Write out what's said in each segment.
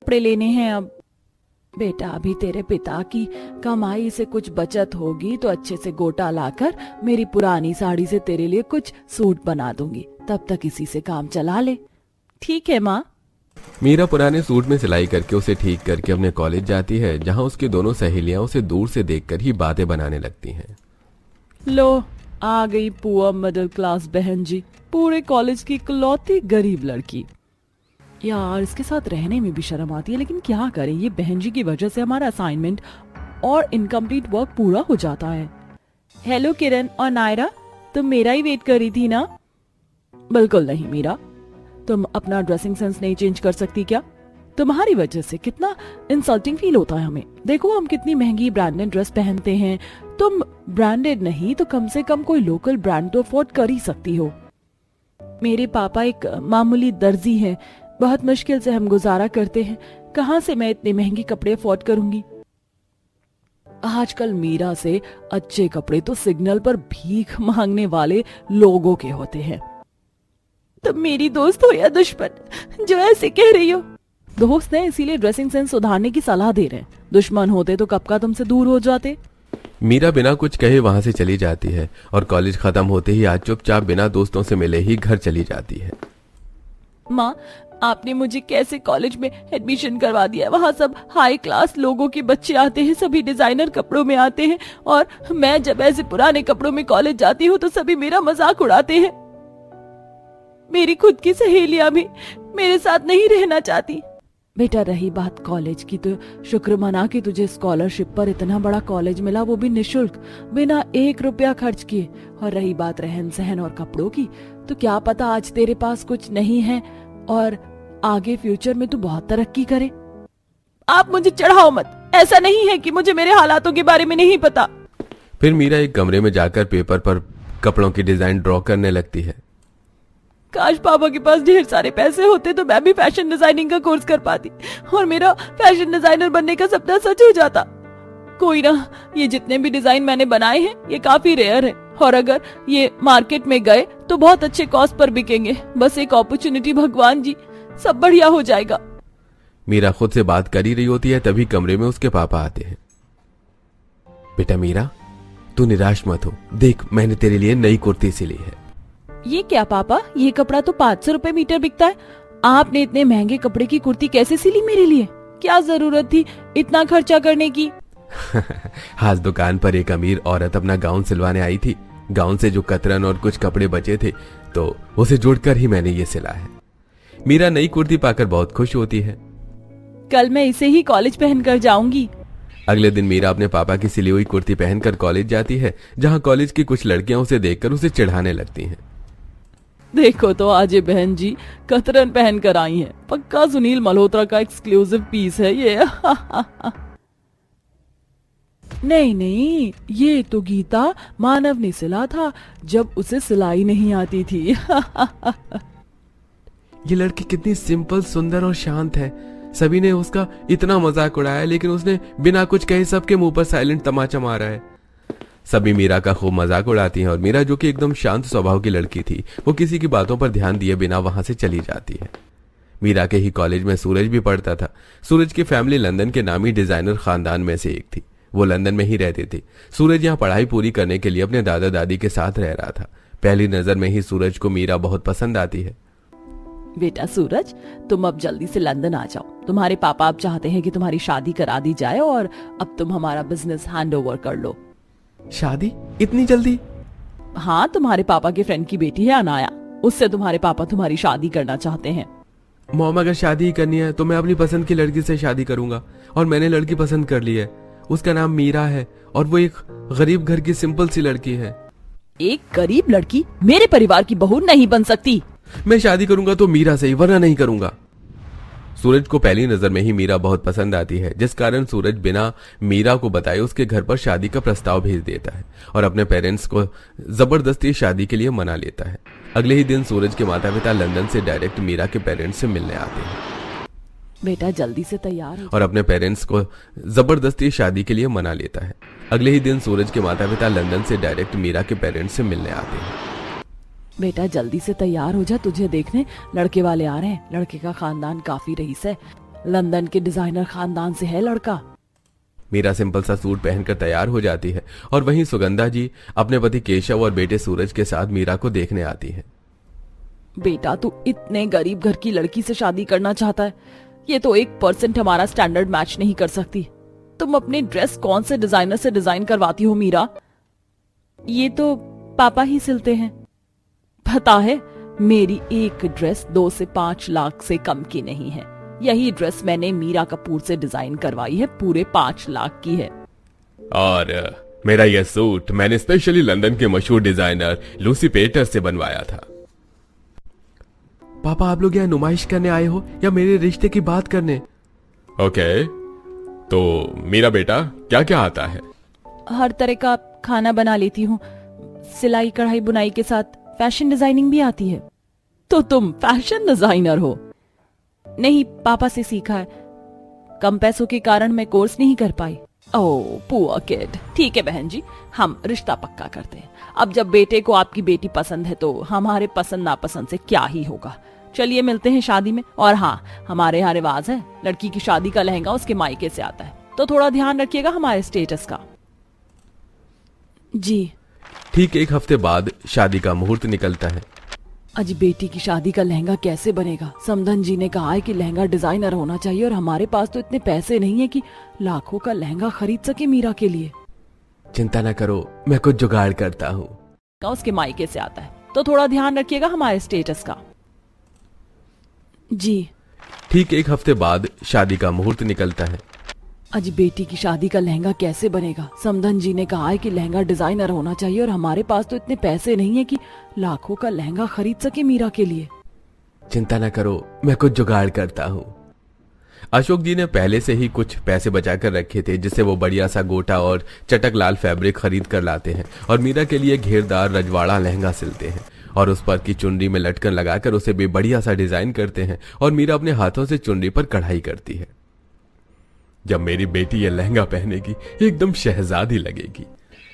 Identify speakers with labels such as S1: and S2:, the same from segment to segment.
S1: कपड़े लेने हैं अब। बेटा अभी तेरे पिता की कमाई से कुछ बचत होगी तो अच्छे से गोटा लाकर मेरी पुरानी साड़ी से तेरे लिए कुछ सूट बना दूंगी, तब तक इसी से काम चला ले। ठीक है माँ।
S2: मीरा पुराने सूट में सिलाई करके उसे ठीक करके अपने कॉलेज जाती है, जहां उसकी दोनों सहेलियां उसे दूर से देखकर ही बातें बनाने लगती हैं।
S1: लो आ गई पुअर मिडिल क्लास बहन जी, पूरे कॉलेज की इकलौती गरीब लड़की। यार इसके साथ रहने में भी शर्म आती है, लेकिन क्या करें, ये बहन जी की वजह से हमारा असाइनमेंट और इनकम्प्लीट वर्क पूरा हो जाता है। हेलो किरण और नायरा, तुम मेरा ही वेट कर रही थी ना? बिल्कुल नहीं मीरा, तुम अपना ड्रेसिंग सेंस नहीं चेंज कर सकती क्या? तुम्हारी वजह से कितना इंसल्टिंग फील होता है हमें। देखो हम कितनी महंगी ब्रांडेड ड्रेस पहनते हैं, तुम ब्रांडेड नहीं तो कम से कम कोई लोकल ब्रांड तो अफोर्ड कर ही सकती हो। मेरे पापा एक मामूली दर्जी हैं, बहुत मुश्किल से हम गुजारा करते हैं, कहां से मैं इतने महंगे कपड़े अफोर्ड करूंगी। आजकल मीरा से अच्छे कपड़े तो सिग्नल पर भीख मांगने वाले लोगों के होते हैं। तुम मेरी दोस्त हो या दुश्मन जो ऐसे कह रही हो? दोस्त है इसीलिए ड्रेसिंग सेंस सुधारने की सलाह दे रहे हैं, दुश्मन होते तो कब का तुमसे दूर हो जाते।
S2: मीरा बिना कुछ कहे वहां से चली जाती है और कॉलेज खत्म होते ही आज चुपचाप बिना दोस्तों से मिले ही घर चली जाती है।
S1: माँ आपने मुझे कैसे कॉलेज में एडमिशन करवा दिया? वहाँ सब हाई क्लास लोगों के बच्चे आते हैं, सभी डिजाइनर कपड़ों में आते हैं, और मैं जब ऐसे पुराने कपड़ों में कॉलेज जाती हूँ तो सभी मेरा मजाक उड़ाते हैं। मेरी खुद की सहेलियां भी मेरे साथ नहीं रहना चाहती। बेटा रही बात कॉलेज की, तो शुक्र मना कि तुझे स्कॉलरशिप पर इतना बड़ा कॉलेज मिला, वो भी निशुल्क, बिना 1 रुपया खर्च किए। और रही बात रहन सहन और कपड़ों की, तो क्या पता आज तेरे पास कुछ नहीं है और आगे फ्यूचर में तू बहुत तरक्की करे। आप मुझे चढ़ाओ मत, ऐसा नहीं है कि मुझे मेरे हालातों के बारे में नहीं पता।
S2: फिर मीरा एक कमरे में जाकर पेपर पर कपड़ों की डिजाइन ड्रॉ करने लगती है।
S1: काश पापा के पास ढेर सारे पैसे होते तो मैं भी फैशन डिजाइनिंग का कोर्स कर पाती और मेरा फैशन डिजाइनर बनने का सपना सच हो जाता। कोई ना, ये जितने भी डिजाइन मैंने बनाए हैं ये काफी रेयर है, और अगर ये मार्केट में गए तो बहुत अच्छे कॉस्ट पर बिकेंगे। बस एक अपॉर्चुनिटी भगवान जी, सब बढ़िया हो जाएगा।
S2: मीरा खुद से बात कर ही रही होती है, तभी कमरे में उसके पापा आते हैं। बेटा मीरा, तू निराश मत हो, देख मैंने तेरे लिए नई कुर्ती सिली है।
S1: ये क्या पापा, ये कपड़ा तो 500 रुपए मीटर बिकता है, आपने इतने महंगे कपड़े की कुर्ती कैसे सिली मेरे लिए? क्या जरूरत थी इतना खर्चा करने की?
S2: आज दुकान पर एक अमीर औरत अपना गाउन सिलवाने आई थी। गाउन से जो कतरन और कुछ कपड़े बचे थे तो उसे जोड़कर ही मैंने ये सिला है। मीरा नई कुर्ती पाकर बहुत खुश होती है।
S1: कल मैं इसे ही कॉलेज पहनकर जाऊंगी।
S2: अगले दिन मीरा अपने पापा की सिली हुई कुर्ती पहनकर कॉलेज जाती है, जहां कॉलेज की कुछ लड़कियां उसे देखकर उसे चिढ़ाने लगती हैं।
S1: देखो तो आज ये बहन जी कतरन पहन कर आई हैं, पक्का सुनील मल्होत्रा का एक्सक्लूसिव पीस है ये। नहीं नहीं, ये तो गीता मानव ने सिला था जब उसे सिलाई नहीं आती थी।
S2: ये लड़की कितनी सिंपल, सुंदर और शांत है। सभी ने उसका इतना मजाक उड़ाया, लेकिन उसने बिना कुछ कहे सबके मुंह पर साइलेंट तमाचा मारा है। सभी मीरा का खूब मजाक उड़ाती हैं और मीरा जो कि एकदम शांत स्वभाव की लड़की थी, वो किसी की बातों पर ध्यान दिए बिना वहां से चली जाती है। मीरा के ही कॉलेज में सूरज भी पढ़ता था। सूरज की फैमिली लंदन के नामी डिजाइनर खानदान में से एक थी। वो लंदन में ही रहते थे। सूरज यहाँ पढ़ाई पूरी करने के लिए अपने दादा दादी के साथ रह रहा था। पहली नजर में ही सूरज को मीरा बहुत पसंद आती है।
S1: बेटा सूरज, तुम अब जल्दी से लंदन आ जाओ। तुम्हारे पापा अब चाहते हैं कि तुम्हारी शादी करा दी जाए और अब तुम हमारा बिजनेस हैंड ओवर कर लो।
S2: शादी इतनी जल्दी?
S1: हाँ, तुम्हारे पापा के फ्रेंड की बेटी है अनाया, उससे तुम्हारे पापा तुम्हारी शादी करना चाहते हैं।
S2: मॉम, अगर शादी ही करनी है तो मैं अपनी पसंद की लड़की से शादी करूंगा, और मैंने लड़की पसंद कर ली है। उसका नाम मीरा है और वो एक गरीब घर की सिंपल सी लड़की है।
S1: एक गरीब लड़की मेरे परिवार की बहू नहीं बन सकती।
S2: मैं शादी करूंगा तो मीरा से ही, वरना नहीं करूंगा। सूरज को पहली नजर में ही मीरा बहुत पसंद आती है, जिस कारण सूरज बिना मीरा को बताए उसके घर पर शादी का प्रस्ताव भेज देता है और अपने पेरेंट्स को जबरदस्ती शादी के लिए मना लेता है। अगले ही दिन सूरज के माता पिता लंदन से डायरेक्ट मीरा के पेरेंट्स से मिलने आते हैं।
S1: बेटा जल्दी से तैयार हो।
S2: और अपने पेरेंट्स को जबरदस्ती शादी के लिए मना लेता है। अगले ही दिन सूरज के माता पिता लंदन से डायरेक्ट मीरा के पेरेंट्स से मिलने आते हैं।
S1: बेटा जल्दी से तैयार हो जा, तुझे देखने लड़के वाले आ रहे हैं। लड़के का खानदान काफी रईस है, लंदन के डिजाइनर खानदान से है लड़का।
S2: मीरा सिंपल सा सूट पहनकर तैयार हो जाती है और वहीं सुगंधा जी अपने पति केशव और बेटे सूरज के साथ मीरा को देखने आती है।
S1: बेटा तू इतने गरीब घर की लड़की से शादी करना चाहता है, ये तो 1% हमारा स्टैंडर्ड मैच नहीं कर सकती। तुम अपनी ड्रेस कौन से डिजाइनर से डिजाइन करवाती हो मीरा? ये तो पापा ही सिलते हैं। पता है, मेरी एक ड्रेस 2 से 5 लाख से कम की नहीं है। यही ड्रेस मैंने मीरा कपूर से डिजाइन करवाई है, पूरे 5 लाख की है।
S2: और मेरा यह सूट मैंने स्पेशली लंदन के मशहूर डिजाइनर लूसी पेटर से बनवाया था। पापा, आप लोग यहाँ नुमाइश करने आए हो या मेरे रिश्ते की बात करने? ओके, तो मेरा बेटा क्या क्या आता है?
S1: हर तरह का खाना बना लेती हूँ, सिलाई कढ़ाई बुनाई के साथ फैशन डिजाइनिंग भी आती है। तो तुम फैशन डिजाइनर हो? नहीं, पापा से सीखा है। कम पैसों के कारण मैं कोर्स नहीं कर पाई। ओह पुअर किड। ठीक है बहन जी, हम रिश्ता पक्का करते हैं। अब जब बेटे को आपकी बेटी पसंद है तो हमारे पसंद नापसंद से क्या ही होगा। चलिए मिलते हैं शादी में। और हाँ, हमारे यहाँ रिवाज है, लड़की की शादी का लहंगा उसके मायके से आता है, तो थोड़ा ध्यान रखिएगा हमारे स्टेटस का। जी।
S2: ठीक 1 हफ्ते बाद शादी का मुहूर्त निकलता है।
S1: आज बेटी की शादी का लहंगा कैसे बनेगा? समधन जी ने कहा है कि लहंगा डिजाइनर होना चाहिए और हमारे पास तो इतने पैसे नहीं है कि लाखों का लहंगा खरीद सके मीरा के लिए।
S2: चिंता न करो, मैं कुछ जुगाड़ करता हूँ।
S1: उसके मायके से आता है, तो थोड़ा ध्यान रखिएगा हमारे स्टेटस का। जी।
S2: ठीक 1 हफ्ते बाद शादी का मुहूर्त निकलता है।
S1: आज बेटी की शादी का लहंगा कैसे बनेगा? समधन जी ने कहा है कि लहंगा डिजाइनर होना चाहिए और हमारे पास तो इतने पैसे नहीं है कि लाखों का लहंगा खरीद सके मीरा के लिए।
S2: चिंता न करो, मैं कुछ जुगाड़ करता हूँ। अशोक जी ने पहले से ही कुछ पैसे बचाकर रखे थे, जिससे वो बढ़िया सा गोटा और चटक लाल फैब्रिक खरीद कर लाते हैं और मीरा के लिए घेरदार रजवाड़ा लहंगा सिलते हैं और उस पर की चुनरी में लटकन लगाकर उसे भी बढ़िया सा डिजाइन करते हैं और मीरा अपने हाथों से चुनरी पर कढ़ाई करती है। जब मेरी बेटी ये लहंगा पहनेगी एकदम शहजादी लगेगी।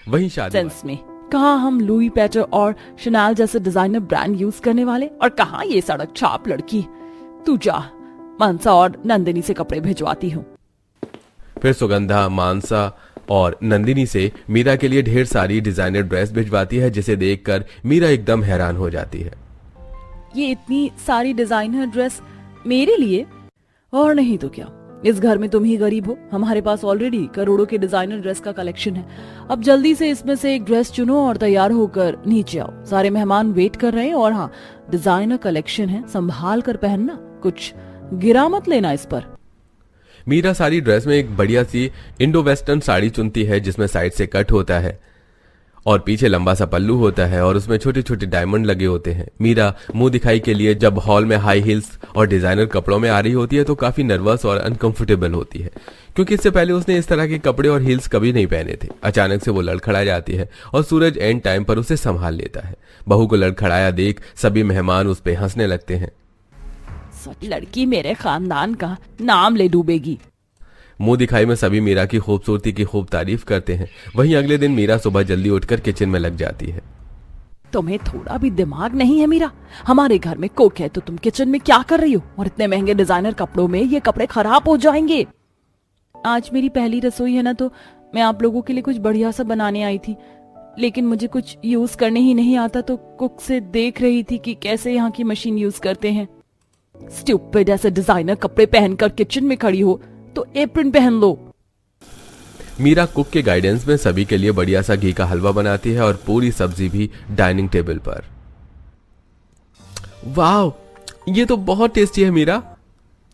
S2: वहीं शादी
S1: सेंस में कहा हम लुई पैटर और शनेल जैसे डिजाइनर ब्रांड यूज करने वाले, और कहा ये सड़क छाप लड़की। तू जा, मानसा और नंदिनी से कपड़े भिजवाती हूँ।
S2: फिर सुगंधा मानसा और नंदिनी से मीरा के लिए ढेर सारी डिजाइनर ड्रेस भिजवाती है, जिसे देखकर मीरा एकदम हैरान हो जाती है।
S1: ये इतनी सारी डिजाइनर ड्रेस मेरे लिए? और नहीं तो क्या, इस घर में तुम ही गरीब हो। हमारे पास ऑलरेडी करोड़ों के डिजाइनर ड्रेस का कलेक्शन है। अब जल्दी से इसमें से एक ड्रेस चुनो और तैयार होकर नीचे आओ। सारे मेहमान वेट कर रहे हैं। और हाँ, डिजाइनर कलेक्शन है, संभाल कर पहनना, कुछ गिरा मत लेना इस पर।
S2: मीरा सारी ड्रेस में एक बढ़िया सी इंडो वेस्टर्न साड़ी चुनती है, जिसमें साइड से कट होता है और पीछे लंबा सा पल्लू होता है और उसमें छोटे छोटे डायमंड लगे होते हैं। मीरा मुंह दिखाई के लिए जब हॉल में हाई हील्स और डिजाइनर कपड़ों में आ रही होती है तो काफी नर्वस और अनकंफर्टेबल होती है, क्योंकि इससे पहले उसने इस तरह के कपड़े और हील्स कभी नहीं पहने थे। अचानक से वो लड़खड़ा जाती है और सूरज एंड टाइम पर उसे संभाल लेता है। बहू को लड़खड़ाया देख सभी मेहमान उस पर हंसने लगते हैं।
S1: लड़की मेरे खानदान का नाम ले डूबेगी।
S2: मुंह दिखाई में सभी मीरा की खूबसूरती की खूब तारीफ करते हैं। वहीं अगले दिन मीरा सुबह जल्दी उठकर किचन में लग जाती है।
S1: तुम्हें थोड़ा भी दिमाग नहीं है मीरा? हमारे घर में कुक है तो तुम किचन में क्या कर रही हो? और इतने महंगे डिजाइनर कपड़ों में ये कपड़े खराब हो जाएंगे। आज मेरी पहली रसोई है ना, तो मैं आप लोगों के लिए कुछ बढ़िया सा बनाने आई थी, लेकिन मुझे कुछ यूज करने ही नहीं आता, तो कुक से देख रही थी कि कैसे यहाँ की मशीन यूज करते हैं। स्टूपिड, ऐसे डिजाइनर कपड़े पहनकर किचन में खड़ी हो तो एप्रन पहन लो।
S2: मीरा कुक के गाइडेंस में सभी के लिए बढ़िया सा घी का हलवा बनाती है और पूरी सब्जी भी डाइनिंग टेबल पर। वाह, ये तो बहुत टेस्टी है मीरा।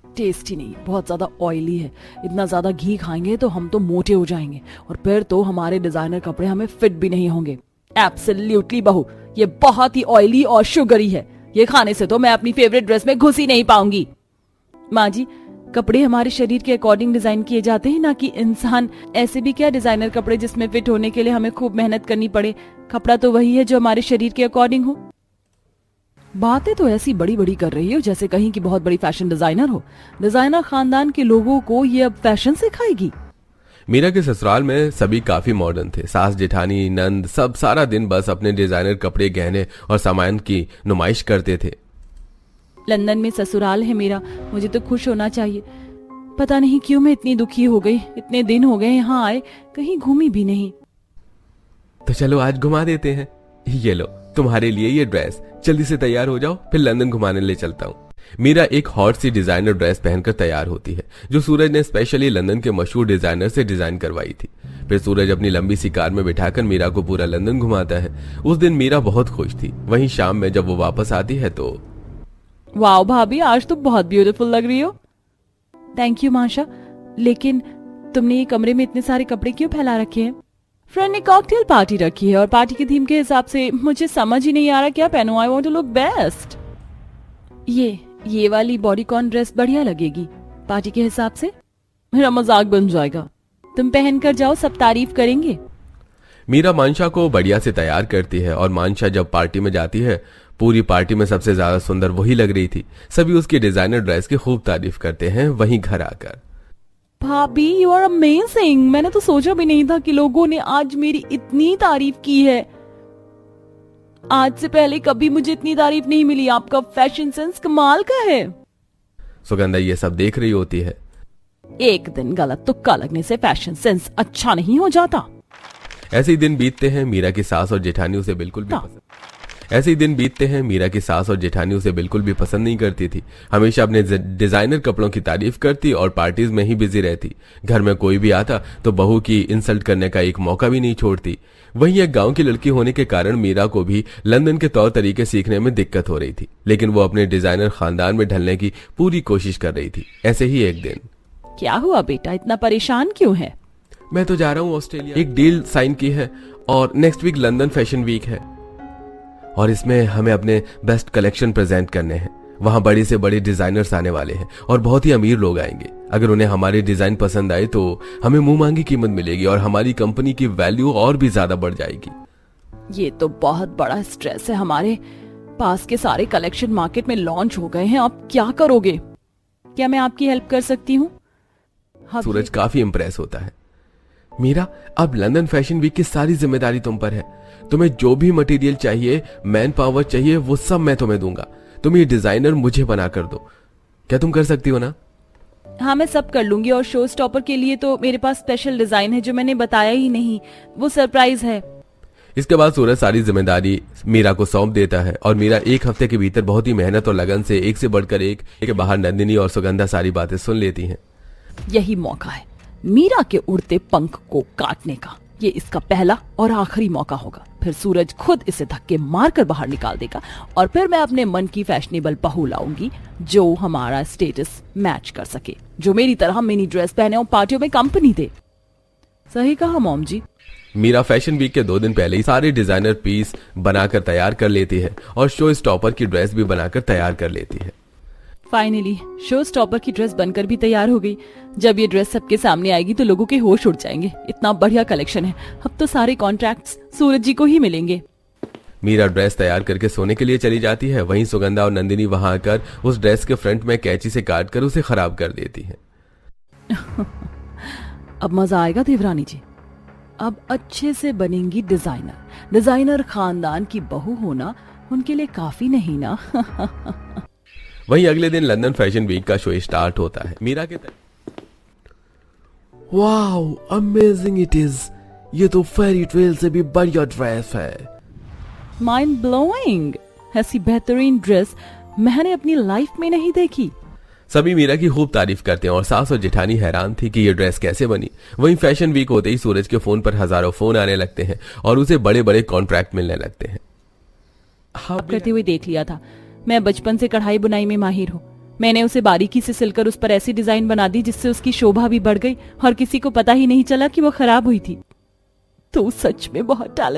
S1: टेस्टी नहीं, बहुत ज्यादा ऑयली है। इतना ज्यादा घी खाएंगे तो हम तो मोटे हो जाएंगे और फिर तो हमारे डिजाइनर कपड़े हमें फिट भी नहीं होंगे। एब्सोल्युटली बहू, ये बहुत ही ऑयली और शुगरी है। ये खाने से तो मैं अपनी फेवरेट ड्रेस में घुस ही नहीं पाऊंगी। माँ जी, कपड़े हमारे शरीर के अकॉर्डिंग डिजाइन किए जाते हैं, ना कि इंसान। ऐसे भी क्या डिजाइनर कपड़े जिसमें फिट होने के लिए हमें खूब मेहनत करनी पड़े। कपड़ा तो वही है जो हमारे शरीर के अकॉर्डिंग हो। बातें तो ऐसी बड़ी बड़ी कर रही हो जैसे कहीं की बहुत बड़ी फैशन डिजाइनर हो। डिजाइनर खानदान के लोगों को ये अब फैशन सिखाएगी।
S2: मीरा के ससुराल में सभी काफी मॉडर्न थे। सास जेठानी नंद सब सारा दिन बस अपने डिजाइनर कपड़े गहने और सामान की नुमाइश करते थे।
S1: लंदन में ससुराल है मेरा, मुझे तो खुश होना चाहिए। पता नहीं क्यों मैं इतनी दुखी हो गई। इतने दिन हो गए यहाँ आए, कहीं घूमी भी नहीं।
S2: तो चलो आज घुमा देते हैं। ये लो तुम्हारे लिए ये ड्रेस, जल्दी से तैयार हो जाओ, फिर लंदन घुमाने ले चलता हूँ। मीरा एक हॉट सी डिजाइनर ड्रेस पहनकर तैयार होती है, जो सूरज ने स्पेशली लंदन के मशहूर डिजाइनर से डिजाइन करवाई थी। फिर सूरज अपनी लंबी सी कार में बिठाकर मीरा को पूरा लंदन घुमाता है। उस दिन मीरा बहुत खुश थी। वहीं शाम में जब वो वापस आती है तो
S1: वाओ भाभी, आज तो बहुत ब्यूटीफुल लग रही हो। थैंक यू माशा, लेकिन तुमने ये कमरे में इतने सारे कपड़े क्यों फैला रखे हैं? फ्रेंड ने कॉकटेल पार्टी रखी है और पार्टी के थीम के हिसाब से मुझे समझ ही नहीं आ रहा क्या पहनूं। I want to look best. ये वाली बॉडीकॉन ड्रेस बढ़िया लगेगी पार्टी के हिसाब से। मेरा मजाक बन जाएगा। तुम पहन कर जाओ, सब तारीफ करेंगे।
S2: मीरा मानशा को बढ़िया से तैयार करती है और मानशा जब पार्टी में जाती है, पूरी पार्टी में सबसे ज्यादा सुंदर वही लग रही थी। सभी उसकी डिजाइनर ड्रेस की खूब तारीफ करते हैं। वहीं घर आकर
S1: भाभी यू आर अमेजिंग। मैंने तो सोचा भी नहीं था कि लोगों ने आज मेरी इतनी तारीफ की है। आज से पहले कभी मुझे इतनी तारीफ नहीं मिली। आपका फैशन सेंस कमाल का है।
S2: सुगंधा ये सब देख रही होती है।
S1: एक दिन गलत तुक्का लगने से फैशन सेंस अच्छा नहीं हो जाता।
S2: ऐसे ही दिन बीतते हैं। मीरा की सास और जेठानी उसे बिल्कुल भी पसंद नहीं करती थी। हमेशा अपने डिजाइनर कपड़ों की तारीफ करती और पार्टीज में ही बिजी रहती। घर में कोई भी आता तो बहू की इंसल्ट करने का एक मौका भी नहीं छोड़ती। वहीं एक गांव की लड़की होने के कारण मीरा को भी लंदन के तौर तरीके सीखने में दिक्कत हो रही थी, लेकिन वो अपने डिजाइनर खानदान में ढलने की पूरी कोशिश कर रही थी। ऐसे ही एक दिन,
S1: क्या हुआ बेटा, इतना परेशान क्यों है?
S2: मैं तो जा रहा हूँ ऑस्ट्रेलिया। एक डील साइन की है और next week London fashion week है और इसमें हमें अपने बेस्ट कलेक्शन प्रेजेंट करने हैं। वहां बड़े से बड़े डिजाइनर्स आने वाले हैं और बहुत ही अमीर लोग आएंगे। अगर उन्हें हमारे डिजाइन पसंद आए तो हमें मुंह मांगी कीमत मिलेगी और हमारी कंपनी की वैल्यू और भी ज्यादा बढ़ जाएगी।
S1: ये तो बहुत बड़ा स्ट्रेस है। हमारे पास के सारे कलेक्शन मार्केट में लॉन्च हो गए हैं, अब क्या करोगे? क्या मैं आपकी हेल्प कर सकती हूँ?
S2: सूरज काफी इंप्रेस होता है। मीरा, अब लंदन फैशन वीक की सारी जिम्मेदारी तुम पर है। तुम्हें जो भी मटेरियल चाहिए, मैन पावर चाहिए, वो सब मैं तुम्हें दूंगा। तुम ये डिजाइनर मुझे बना कर दो। क्या तुम कर सकती हो ना?
S1: हाँ, मैं सब कर लूंगी। और शो स्टॉपर के लिए तो मेरे पास स्पेशल डिजाइन है जो मैंने बताया ही नहीं, वो सरप्राइज है।
S2: इसके बाद सूरज सारी जिम्मेदारी मीरा को सौंप देता है और मीरा एक हफ्ते के भीतर बहुत ही मेहनत और लगन से एक से बढ़कर एक के बाहर नंदिनी और सुगंधा सारी बातें सुन लेती हैं।
S1: यही मौका है मीरा के उड़ते पंख को काटने का। ये इसका पहला और आखिरी मौका होगा। फिर सूरज खुद इसे धक्के मारकर बाहर निकाल देगा और फिर मैं अपने मन की फैशनेबल बहू लाऊंगी जो हमारा स्टेटस मैच कर सके, जो मेरी तरह मिनी ड्रेस पहने और पार्टियों में कंपनी दे। सही कहा मॉम जी।
S2: मीरा फैशन वीक के 2 दिन पहले ही सारे डिजाइनर पीस बनाकर तैयार कर लेती है और शो स्टॉपर की ड्रेस भी बनाकर तैयार कर लेती है।
S1: फाइनली शो स्टॉपर की ड्रेस बनकर भी तैयार हो गई। जब ये ड्रेस सबके सामने आएगी तो लोगों के होश उड़ जाएंगे। इतना बढ़िया कलेक्शन है, अब तो सारे कॉन्ट्रैक्ट्स सूरज जी को ही मिलेंगे।
S2: मीरा ड्रेस तैयार करके सोने के लिए चली जाती है। वहीं सुगंधा और नंदिनी वहां आकर उस ड्रेस के फ्रंट में कैंची से काट कर उसे खराब कर देती है।
S1: अब मजा आएगा देवरानी जी। अब अच्छे से बनेंगी डिजाइनर। डिजाइनर खानदान की बहू होना उनके लिए काफी नहीं ना।
S2: वहीं अगले दिन लंदन फैशन वीक का शो स्टार्ट होता है। मीरा के
S3: वाओ, अमेजिंग इट इज। ये तो फेरी टेल से भी बढ़िया ड्रेस है।
S1: Mind blowing. ऐसी बेहतरीन ड्रेस मैंने अपनी लाइफ में नहीं देखी।
S2: सभी मीरा की खूब तारीफ करते हैं और सास और जेठानी हैरान थी कि ये ड्रेस कैसे बनी। वहीं फैशन वीक होते ही सूरज के फोन पर हजारों फोन आने लगते हैं और उसे बड़े बड़े कॉन्ट्रैक्ट मिलने लगते हैं।
S1: करते हुए देख लिया था। मैं बचपन से कढ़ाई बुनाई में माहिर हूँ। मैंने उसे बारीकी से सिलकर उस पर ऐसी डिजाइन बना दी जिससे उसकी शोभा भी बढ़ गई और किसी को पता ही नहीं चला कि वो खराब हुई थी। तो सच में बहुत टैलेंट